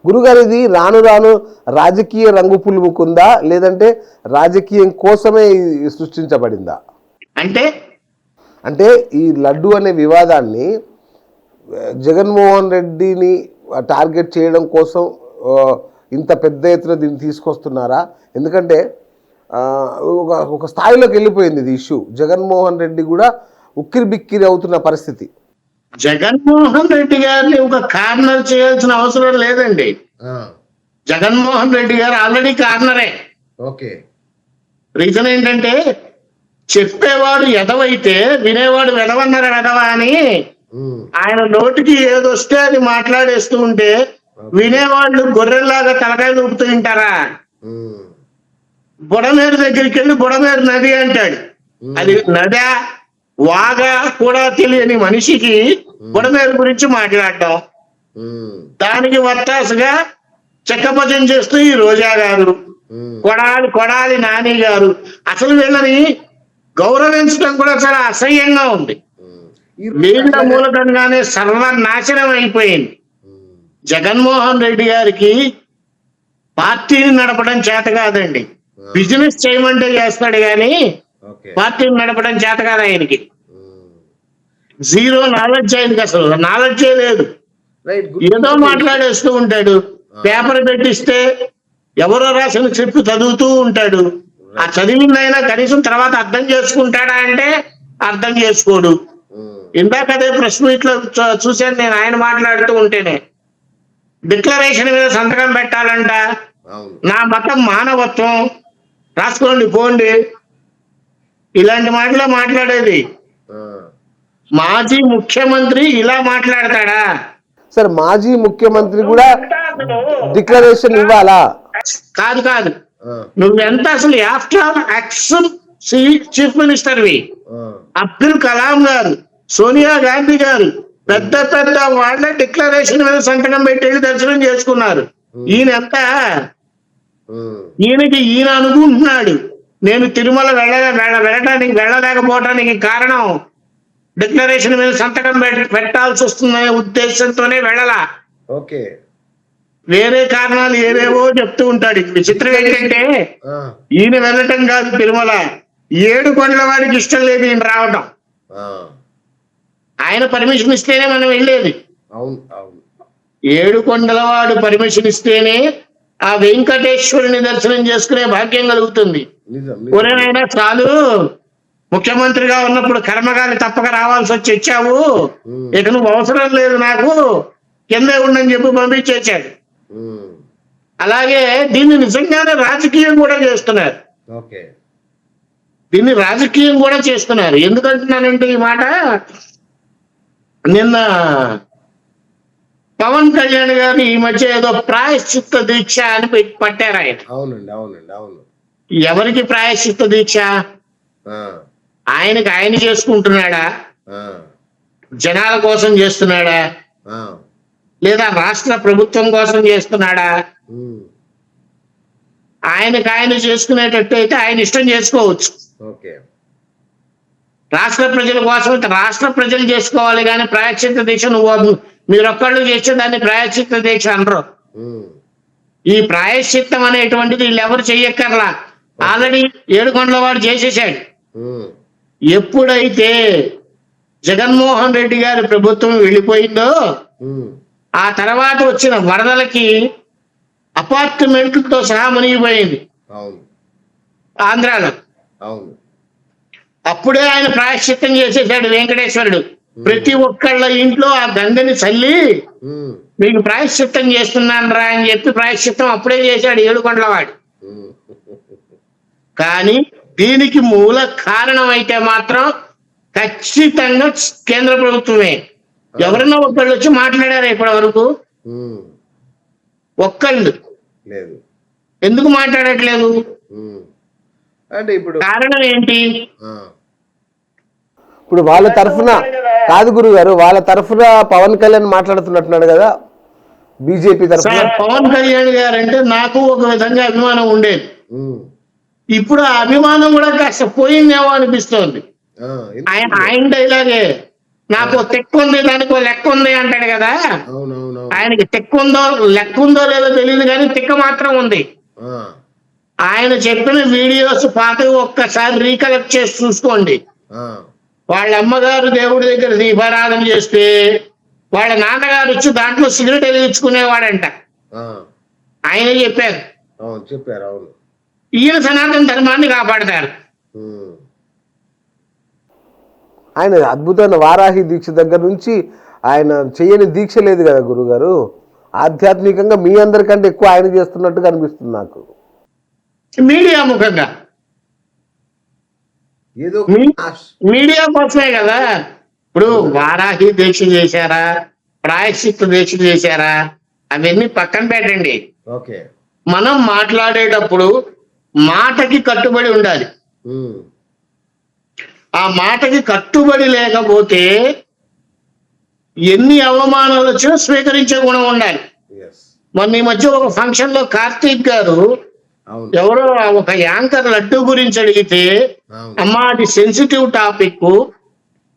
గురుగారు ఇది రాను రాను రాజకీయ రంగు పులుముకుందా, లేదంటే రాజకీయం కోసమే సృష్టించబడిందా? అంటే అంటే ఈ లడ్డు అనే వివాదాన్ని జగన్మోహన్ రెడ్డిని టార్గెట్ చేయడం కోసం ఇంత పెద్ద ఎత్తున దీన్ని తీసుకొస్తున్నారా? ఎందుకంటే ఒక స్థాయిలోకి వెళ్ళిపోయింది ఇది ఇష్యూ. జగన్మోహన్ రెడ్డి కూడా ఉక్కిరి బిక్కిరి అవుతున్న పరిస్థితి. జగన్మోహన్ రెడ్డి గారిని ఒక కార్నర్ చేయాల్సిన అవసరం లేదండి. జగన్మోహన్ రెడ్డి గారు ఆల్రెడీ కార్నరే. ఓకే. రీజన్ ఏంటంటే చెప్పేవాడు ఎదవైతే వినేవాడు వెదవన్నర వెదవ అని ఆయన నోటికి ఏదొస్తే అది మాట్లాడేస్తూ ఉంటే వినేవాళ్ళు గొర్రెల్లాగా తలకాయ ఊపుతూ ఉంటారా? బుడమేరు దగ్గరికి వెళ్ళి బుడమేరు నది అంటాడు. అది నదా వాగా కూడా తెలియని మనిషికి బుడమేరు గురించి మాట్లాడటం, దానికి వత్తాసుగా చెక్కపజం చేస్తూ ఈ రోజా గారు, కొడాలి నాని గారు, అసలు వీళ్ళని గౌరవించడం కూడా చాలా అసహ్యంగా ఉంది. వీళ్ళ మూలకంగానే సర్వనాశనం అయిపోయింది. జగన్మోహన్ రెడ్డి గారికి పార్టీని నడపడం చేత కాదండి, బిజినెస్ చేయమంటే చేస్తాడు కానీ పార్టీని నడపడం చేత కాదు ఆయనకి. జీరో నాలెడ్జ్ ఆయనకి, అసలు నాలెడ్జే లేదు. ఏదో మాట్లాడేస్తూ ఉంటాడు. పేపర్ పెట్టిస్తే ఎవరో రాసిన చెప్పి చదువుతూ ఉంటాడు. ఆ చదివిందైనా కనీసం తర్వాత అర్థం చేసుకుంటాడా అంటే అర్థం చేసుకోడు. ఇందాక అదే ప్రెస్ మీట్ లో చూశాను నేను, ఆయన మాట్లాడుతూ ఉంటేనే డిక్లరేషన్ మీద సంతకం పెట్టాలంట, నా మతం మానవత్వం, రాసుకోండి పోండి, ఇలాంటి మాటలో మాట్లాడేది. మాజీ ముఖ్యమంత్రి ఇలా మాట్లాడతాడా? సార్ మాజీ ముఖ్యమంత్రి కూడా డిక్లరేషన్ ఇవ్వాలా? కాదు, నువ్వెంత అసలు ఆఫ్టర్ ఆల్ ఎక్స్ చీఫ్ మినిస్టర్వి. అబ్దుల్ కలాం గారు, సోనియా గాంధీ గారు పెద్ద పెద్ద వాళ్ళ డిక్లరేషన్ మీద సంతకం పెట్టి దర్శనం చేసుకున్నారు. ఈయన ఎంత, ఈయన అనుకుంటున్నాడు నేను తిరుమల వెళ్ళలేకపోవడానికి కారణం డిక్లరేషన్ మీద సంతకం పెట్టాల్సి వస్తుందనే ఉద్దేశంతోనే వెళ్ళలా. ఓకే. వేరే కారణాలు ఏవేవో చెప్తూ ఉంటాడు. విచిత్రం ఏంటంటే ఈయన వెళ్ళటం కాదు తిరుమల, 7 కొండల వాడికి ఇష్టం లేదు ఈయన రావటం. ఆయన పర్మిషన్ ఇస్తేనే మనం వెళ్ళేది. 7 కొండల వాడు పర్మిషన్ ఇస్తేనే ఆ వెంకటేశ్వరుని దర్శనం చేసుకునే భాగ్యం కలుగుతుంది. ఎవరైనా చాలు, ముఖ్యమంత్రిగా ఉన్నప్పుడు కర్మగాలి తప్పక రావాల్సి వచ్చి ఇచ్చావు, ఇక నువ్వు అవసరం లేదు నాకు, కిందే ఉండని చెప్పి పంపించేశాడు. అలాగే దీన్ని నిజంగానే రాజకీయం కూడా చేస్తున్నారు. దీన్ని రాజకీయం కూడా చేస్తున్నారు. ఎందుకంటున్నానంటే ఈ మాట, నిన్న పవన్ కళ్యాణ్ గారు ఈ మధ్య ఏదో ప్రాయశ్చిత్త దీక్ష అని పట్టారు ఆయన. ఎవరికి ప్రాయశ్చిత్త దీక్ష? ఆయన చేసుకుంటున్నాడా, జనాల కోసం చేస్తున్నాడా, లేదా రాష్ట్ర ప్రభుత్వం కోసం చేస్తున్నాడా? ఆయన చేసుకునేటట్టు అయితే ఆయన ఇష్టం చేసుకోవచ్చు. రాష్ట్ర ప్రజల కోసం రాష్ట్ర ప్రజలు చేసుకోవాలి కానీ ప్రాయశ్చిత్త దీక్ష మీరొక్కళ్ళు చేసే దాన్ని ప్రాయశ్చిత్త దీక్ష అనరు. ఈ ప్రాయశ్చిత్తం అనేటువంటిది వీళ్ళు ఎవరు చెయ్యక్కర్లా, ఆల్రెడీ 7 కొండల వాడు చేసేసాడు. ఎప్పుడైతే జగన్మోహన్ రెడ్డి గారి ప్రభుత్వం వెళ్ళిపోయిందో ఆ తర్వాత వచ్చిన వరదలకి అపార్ట్మెంట్లతో సహా మునిగిపోయింది ఆంధ్రాలో. అప్పుడే ఆయన ప్రాయశ్చిత్తం చేసేసాడు వెంకటేశ్వరుడు. ప్రతి ఒక్కళ్ళ ఇంట్లో ఆ గంగని చల్లి మీకు ప్రాయశ్చిత్తం చేస్తున్నాను రా అని చెప్పి ప్రాయశ్చిత్తం అప్పుడే చేశాడు 7 కొండల వాడు. కానీ దీనికి మూల కారణం అయితే మాత్రం ఖచ్చితంగా కేంద్ర ప్రభుత్వమే. ఎవరన్నా ఒక్కళ్ళు వచ్చి మాట్లాడారా ఇప్పటి వరకు? ఒక్కళ్ళు లేదు. ఎందుకు మాట్లాడట్లేదు? అంటే ఇప్పుడు కారణం ఏంటి? ఇప్పుడు వాళ్ళ తరఫున కాదు గురుగారు, వాళ్ళ తరఫున పవన్ కళ్యాణ్ మాట్లాడుతున్నట్టున్నాడు కదా బీజేపీ తరఫున. పవన్ కళ్యాణ్ గారు అంటే నాకు ఒక విధంగా అభిమానం ఉండేది. ఇప్పుడు ఆ అభిమానం కూడా కాస్త పోయిందేమో అనిపిస్తోంది. ఆయన డైలాగే నాకు తెక్కు ఉంది, దానికి ఓ లెక్క ఉంది అంటాడు కదా. అవునవునవును. ఆయనకి తెక్కు ఉందో లెక్క ఉందో లేదో తెలియదు కానీ తిక్క మాత్రం ఉంది. ఆ, ఆయన చెప్పిన వీడియోస్ పాతవి ఒక్కసారి రీకలెక్ట్ చేసి చూసుకోండి. ఆ, వాళ్ళ అమ్మగారు దేవుడి దగ్గర దీపారాధన చేస్తే వాళ్ళ నాన్నగారు వచ్చి దాంట్లో సిగరెట్ వెలిగించుకునేవాడంట. ఆ, ఆయన చెప్పారు. అవును చెప్పారు. అవును. ఈయన సనాతన ధర్మాన్ని కాపాడతారు. ఉమ్, ఆయన అద్భుతమైన వారాహి దీక్ష దగ్గర నుంచి ఆయన చేయని దీక్ష లేదు కదా గురుగారు. ఆధ్యాత్మికంగా మీ అందరికంటే ఎక్కువ ఆయన చేస్తున్నట్టు కనిపిస్తుంది నాకు. మీడియా ముఖంగా, ఏదో మీడియా కోసమే కదా. ఇప్పుడు వారాహి దీక్ష చేశారా, ప్రాయశ్చిత్త దీక్ష చేశారా, అవన్నీ పక్కన పెట్టండి. ఓకే. మనం మాట్లాడేటప్పుడు మాటకి కట్టుబడి ఉండాలి. ఉమ్, ఆ మాటకి కట్టుబడి లేకపోతే ఎన్ని అవమానాలు వచ్చినా స్వీకరించే గుణం ఉండాలి. yes. మొన్న ఈ మధ్య ఒక ఫంక్షన్ లో కార్తీక్ గారు అవును. ఎవరో ఒక యాంకర్ లడ్డు గురించి అడిగితే, అవును. అమ్మా అది సెన్సిటివ్ టాపిక్,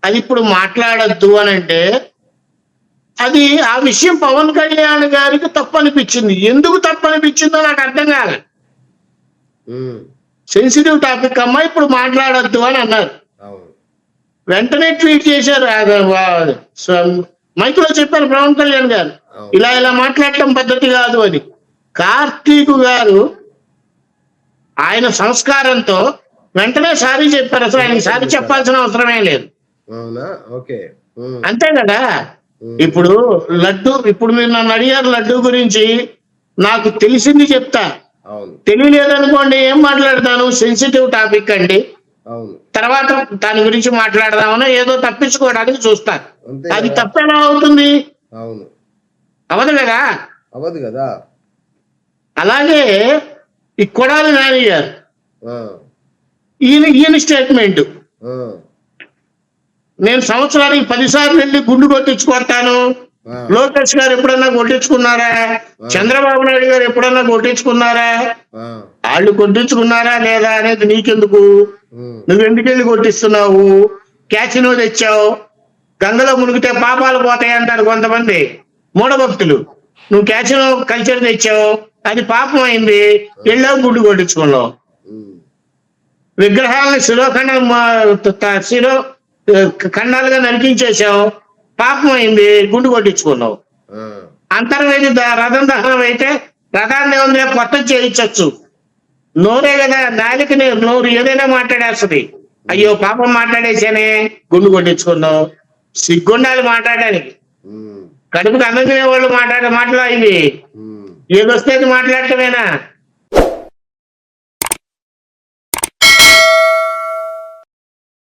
అది ఇప్పుడు మాట్లాడద్దు అని అంటే, అది ఆ విషయం పవన్ కళ్యాణ్ గారికి తప్పు అనిపించింది. ఎందుకు తప్పు అనిపించిందో నాకు అర్థం కాలేదు. ఉమ్, సెన్సిటివ్ టాపిక్ అమ్మా ఇప్పుడు మాట్లాడద్దు అని అన్నారు. అవును. వెంటనే ట్వీట్ చేశారు, మైక్లో చెప్పారు పవన్ కళ్యాణ్ గారు, అవును. ఇలా మాట్లాడటం పద్ధతి కాదు అని. కార్తీక్ గారు ఆయన సంస్కారంతో వెంటనే సారీ చెప్పారు. అసలు ఆయన సారీ చెప్పాల్సిన అవసరమే లేదు. అవునా? ఓకే. ఉమ్, అంతే కదా. ఇప్పుడు లడ్డు, ఇప్పుడు మీరు నన్ను అడిగారు లడ్డు గురించి, నాకు తెలిసింది చెప్తా, అవును. తెలియలేదనుకోండి ఏం మాట్లాడతాను, సెన్సిటివ్ టాపిక్ అండి, అవును. తర్వాత దాని గురించి మాట్లాడదామని ఏదో తప్పించుకోవడానికి చూస్తాను. అంతే అది కదా. తప్పెలా అవుతుంది? అవును. అవదు కదా. అవ్వదు కదా. అలాగే ఈ కొడాలి నాని గారు, ఆ, ఈయన స్టేట్మెంట్, ఆ, నేను సంవత్సరానికి 10 సార్లు వెళ్ళి గుండు కొట్టించుకుంటాను. ఆ, లోకేష్ గారు ఎప్పుడన్నా కొట్టించుకున్నారా? చంద్రబాబు నాయుడు గారు ఎప్పుడన్నా కొట్టించుకున్నారా? ఆ, వాళ్ళు కొట్టించుకున్నారా లేదా అనేది నీకెందుకు? ఉమ్, నువ్వెందుకు వెళ్ళి కొట్టిస్తున్నావు? క్యాసినో తెచ్చావు, గంగలో మునిగితే పాపాలు పోతాయి అంటారు కొంతమంది మూఢభక్తులు. నువ్వు క్యాసినో కల్చర్ తెచ్చావు, అది పాపం అయింది, వెళ్ళావు గుండు కొట్టించుకున్నావు. ఉమ్, విగ్రహాలను శిరో ఖండాలుగా నరికించేసావు, పాపం అయింది, గుండు కొట్టించుకున్నావు. ఆ, అంతర్వేది రథం దహనం అయితే రథాన్ని ఉంది కొత్త చేయించచ్చు. నోరే కదా, నాలిక నోరు ఏదైనా మాట్లాడేస్తుంది. అయ్యో పాపం మాట్లాడేసానే, గుండు కొట్టించుకున్నావు. సిగ్గుండాలి మాట్లాడడానికి. ఉమ్, కడుపుకి అన్నం తినే వాళ్ళు మాట్లాడే మాటలు ఇవి. ఉమ్, ఏదొస్తే అది మాట్లాడటమేనా?